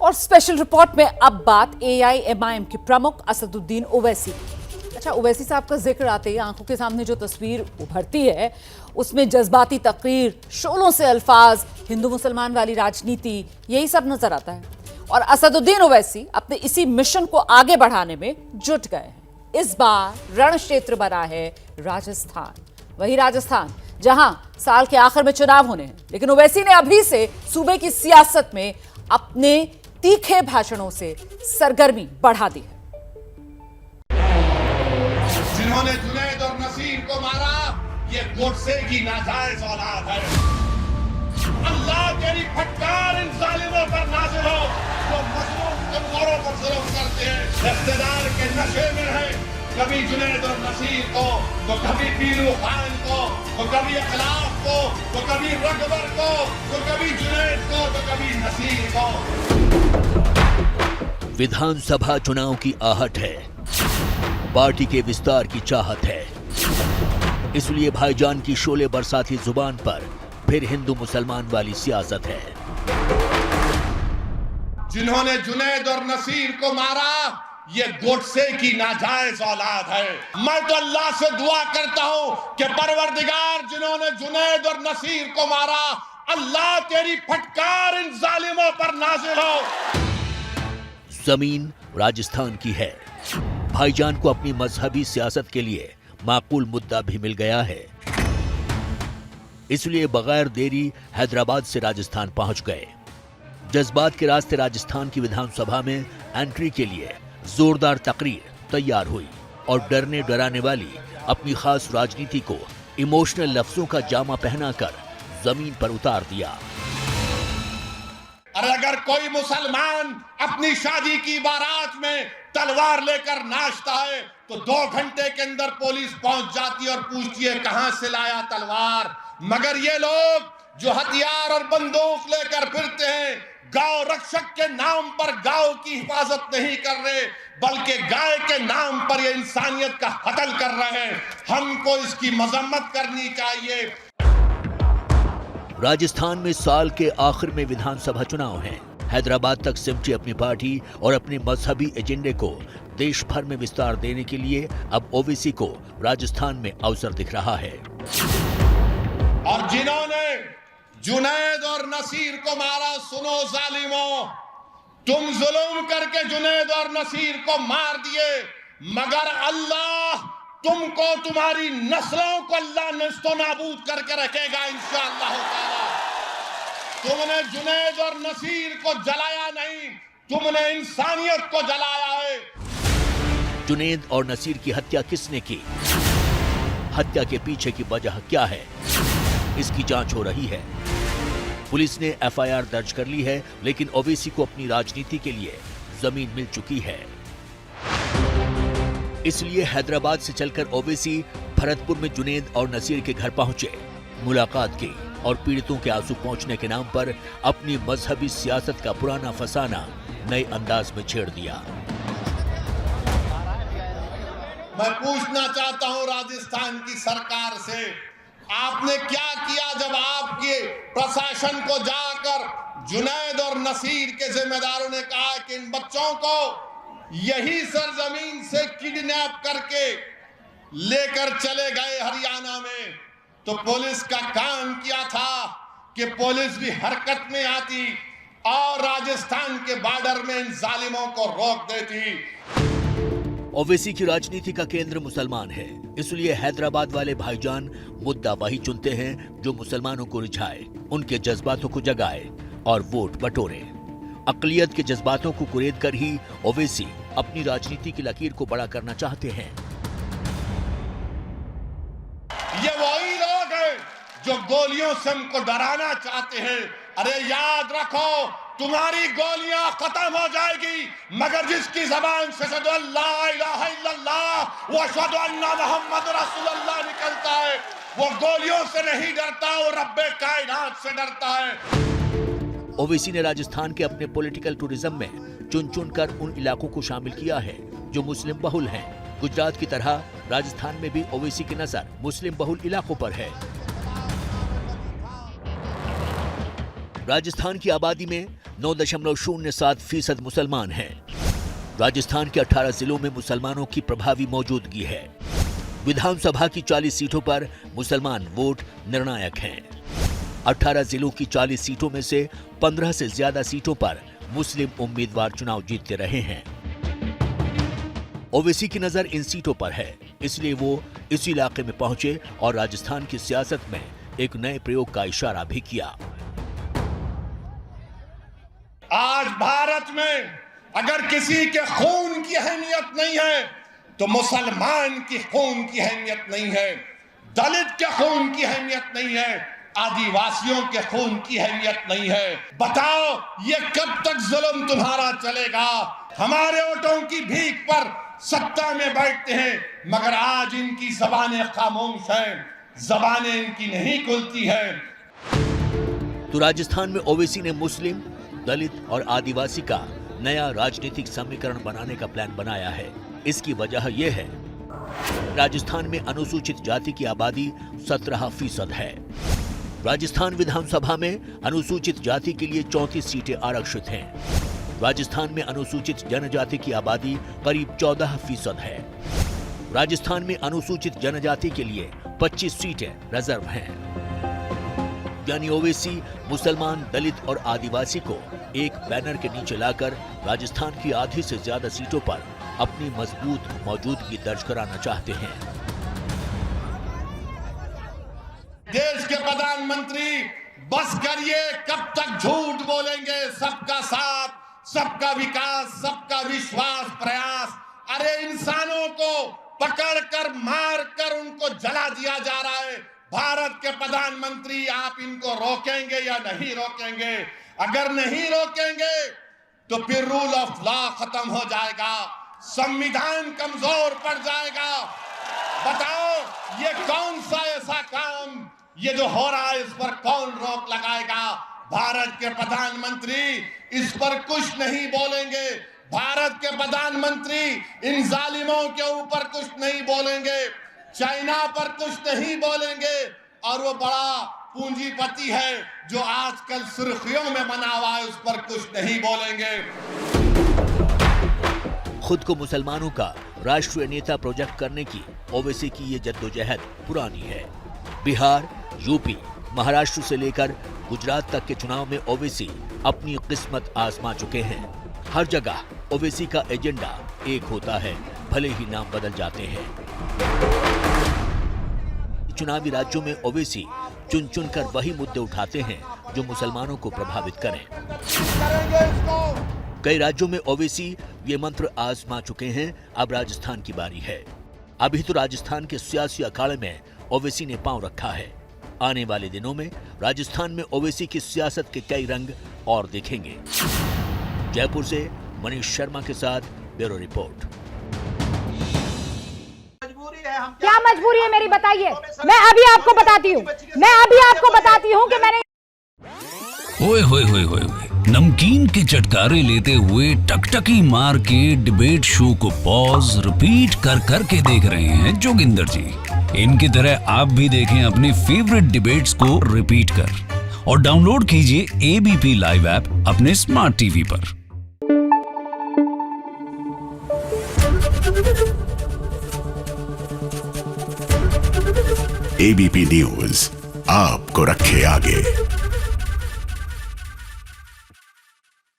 और special report में अब बात एआईएमआईएम के प्रमुख असदुद्दीन ओवैसी की। अच्छा, ओवैसी साहब का जिक्र आते ही आंखों के सामने जो तस्वीर उभरती है उसमें जज्बाती तकरीर, शोलों से अल्फाज, हिंदू मुसलमान वाली राजनीति, यही सब नजर आता है। और असदुद्दीन ओवैसी अपने इसी मिशन को आगे बढ़ाने में जुट गए हैं। इस बार रण क्षेत्र बना है राजस्थान, वही राजस्थान जहां साल के आखिर में चुनाव होने हैं। लेकिन ओवैसी ने अभी से सूबे की सियासत में अपने तीखे भाषणों से सरगर्मी बढ़ा दी है। जिन्होंने जुनैद और नसीर को मारा, ये गोडसे की नाजायज औलाद है। अल्लाह तेरी फटकार इन जालिमों पर नाज़िल हो जो मजलूम कमजोरों पर जुल्म करते हैं, इक़्तिदार के नशे में है। कभी जुनैद और नसीर को, तो कभी पीलू खान को, तो कभी अखलाक को, तो कभी रगबर को, तो कभी जुनैद को, तो कभी नसीर को। विधानसभा चुनाव की आहट है, पार्टी के विस्तार की चाहत है, इसलिए भाईजान की शोले बरसाती जुबान पर फिर हिंदू मुसलमान वाली सियासत है। जिन्होंने जुनैद और नसीर को मारा, ये गोडसे की नाजायज औलाद है। मैं तो अल्लाह से दुआ करता हूं कि परवरदिगार, जिन्होंने जुनैद और नसीर को मारा, अल्लाह तेरी फटकार इन जालिमों पर नाज़िल हो। जमीन राजस्थान की है। भाईजान को अपनी मजहबी सियासत के लिए माकूल मुद्दा भी मिल गया है, इसलिए बगैर देरी हैदराबाद से राजस्थान पहुंच गए। जज्बात के रास्ते राजस्थान की विधानसभा में एंट्री के लिए जोरदार तकरीर तैयार हुई और डरने डराने वाली अपनी खास राजनीति को इमोशनल लफ्जों का जामा पहनाकर जमीन पर उतार दिया। और अगर कोई मुसलमान अपनी शादी की बारात में तलवार लेकर नाचता है तो 2 घंटे के अंदर पुलिस पहुंच जाती है और पूछती है कहां से लाया तलवार। मगर ये लोग जो हथियार और बंदूक लेकर फिरते हैं, गांव रक्षक के नाम पर गांव की हिफाजत नहीं कर रहे, बल्कि गाय के नाम पर ये इंसानियत का कत्ल कर रहे हैं। हमको इसकी मजम्मत करनी चाहिए। राजस्थान में साल के आखिर में विधानसभा चुनाव हैं। हैदराबाद तक सिमटी अपनी पार्टी और अपने मजहबी एजेंडे को देश भर में विस्तार देने के लिए अब ओवैसी को राजस्थान में अवसर दिख रहा है। और जिन्होंने जुनैद और नसीर को मारा, सुनो जालिमों, तुम जुल्म करके जुनैद और नसीर को मार दिए, मगर अल्लाह तुमको, तुम्हारी नस्लों को अल्लाह नेस्तनाबूद करके रखेगा इंशाअल्लाह ताला। तुमने जुनैद और नसीर को जलाया नहीं, तुमने इंसानियत को जलाया है। जुनैद और नसीर की हत्या किसने की? हत्या के पीछे की वजह क्या है? इसकी जांच हो रही है। पुलिस ने एफआईआर दर्ज कर ली है, लेकिन ओवैसी को अपनी राजनीति के लिए जमीन मिल चुकी है। इसलिए हैदराबाद से चलकर ओवैसी भरतपुर में जुनैद और नसीर के घर पहुंचे, मुलाकात की और पीड़ितों के आंसू पहुंचने के नाम पर अपनी मजहबी सियासत का पुराना फसाना नए अंदाज में छेड़ दिया। मैं पूछना चाहता हूं राजस्थान की सरकार से, आपने क्या किया जब आपके प्रशासन को जाकर जुनैद और नसीर के जिम्मेदारों ने कहा कि इन बच्चों को यही सरजमीन से किडनैप करके लेकर चले गए हरियाणा में, तो पुलिस का काम किया था कि पुलिस भी हरकत में आती और राजस्थान के बॉर्डर में इन जालिमों को रोक देती। ओवैसी की राजनीति का केंद्र मुसलमान है, इसलिए हैदराबाद वाले भाईजान मुद्दा वही चुनते हैं जो मुसलमानों को रिझाए, उनके जज्बातों को जगाए और वोट बटोरे। अकलियत के जज्बातों को कुरेद कर ही ओवैसी अपनी राजनीति की लकीर को बड़ा करना चाहते हैं। ये वही लोग हैं जो गोलियों से हमको डराना चाहते हैं। अरे याद रखो, तुम्हारी गोलियां खत्म हो जाएगी, मगर जिसकी जबान से अशहदु अल्ला इलाहा इल्लल्लाह व अशहदु अन्ना मुहम्मद रसूलुल्लाह निकलता है, वो गोलियों से नहीं डरता, वो रब्बे कायनात से डरता है। ओवैसी ने राजस्थान के अपने पॉलिटिकल टूरिज्म में चुन चुन कर उन इलाकों को शामिल किया है जो मुस्लिम बहुल हैं। गुजरात की तरह राजस्थान में भी ओवैसी की नजर मुस्लिम बहुल इलाकों पर है। राजस्थान की आबादी में 9.07% मुसलमान हैं। राजस्थान के 18 जिलों में मुसलमानों की प्रभावी मौजूदगी है। विधानसभा की 40 सीटों पर मुसलमान वोट निर्णायक हैं। 18 जिलों की 40 सीटों में से 15 से ज्यादा सीटों पर मुस्लिम उम्मीदवार चुनाव जीतते रहे हैं। ओवैसी की नजर इन सीटों पर है, इसलिए वो इस इलाके में पहुंचे और राजस्थान की सियासत में एक नए प्रयोग का इशारा भी किया। आज भारत में अगर किसी के खून की अहमियत नहीं है तो मुसलमान की खून की अहमियत नहीं है, दलित के खून की अहमियत नहीं है, आदिवासियों के खून की अहमियत नहीं है। बताओ ये कब तक जुल्म तुम्हारा चलेगा? हमारे वोटों की भीख पर सत्ता में बैठते हैं, मगर आज इनकी जबानें खामोश हैं, जबानें इनकी नहीं खुलती हैं। तो राजस्थान में ओवैसी ने मुस्लिम, दलित और आदिवासी का नया राजनीतिक समीकरण बनाने का प्लान बनाया है। इसकी वजह यह है, राजस्थान में अनुसूचित जाति की आबादी 17% है। राजस्थान विधानसभा में अनुसूचित जाति के लिए 34 सीटें आरक्षित हैं। राजस्थान में अनुसूचित जनजाति की आबादी करीब 14% है। राजस्थान में अनुसूचित जनजाति के लिए 25 सीटें रिजर्व हैं। यानी ओवैसी मुसलमान, दलित और आदिवासी को एक बैनर के नीचे लाकर राजस्थान की आधी से ज्यादा सीटों पर अपनी मजबूत मौजूदगी दर्ज कराना चाहते हैं। देश के प्रधानमंत्री बस करिए, कब तक झूठ बोलेंगे? सबका साथ, सबका विकास, सबका विश्वास, प्रयास। अरे इंसानों को पकड़कर, मारकर उनको जला दिया जा रहा है। भारत के प्रधानमंत्री, आप इनको रोकेंगे या नहीं रोकेंगे? अगर नहीं रोकेंगे तो फिर रूल ऑफ लॉ खत्म हो जाएगा, संविधान कमजोर पड़ जाएगा। बताओ ये कौन सा ऐसा काम ये जो हो रहा है, इस पर कौन रोक लगाएगा? भारत के प्रधानमंत्री इस पर कुछ नहीं बोलेंगे। भारत के प्रधानमंत्री इन जालिमों के ऊपर कुछ नहीं बोलेंगे, चाइना पर कुछ नहीं बोलेंगे। और वो बड़ा पूंजीपति है जो आजकल सुर्खियों में बना हुआ है, उस पर कुछ नहीं बोलेंगे। खुद को मुसलमानों का राष्ट्रीय नेता प्रोजेक्ट करने की ओवैसी की ये जद्दोजहद पुरानी है। बिहार, यूपी, महाराष्ट्र से लेकर गुजरात तक के चुनाव में ओवैसी अपनी किस्मत आजमा चुके हैं। हर जगह ओवैसी का एजेंडा एक होता है, भले ही नाम बदल जाते हैं। चुनावी राज्यों में ओवैसी चुन चुन कर वही मुद्दे उठाते हैं जो मुसलमानों को प्रभावित करें। कई राज्यों में ओवैसी ये मंत्र आजमा चुके हैं। अब राजस्थान की बारी है। अभी तो राजस्थान के सियासी अखाड़े में ओवैसी ने पांव रखा है। आने वाले दिनों में राजस्थान में ओवैसी की सियासत के कई रंग और दिखेंगे। जयपुर से मनीष शर्मा के साथ ब्यूरो रिपोर्ट। क्या मजबूरी है मेरी, बताइए। मैं अभी आपको बताती हूँ कि मैंने ओए होए होए होए, नमकीन के चटकारे लेते हुए टकटकी मार के डिबेट शो को पॉज रिपीट कर करके देख रहे हैं जोगिंदर जी। इनकी तरह आप भी देखें अपनी फेवरेट डिबेट्स को रिपीट कर और डाउनलोड कीजिए एबीपी लाइव ऐप अपने स्मार्ट टीवी पर। एबीपी न्यूज आपको रखे आगे।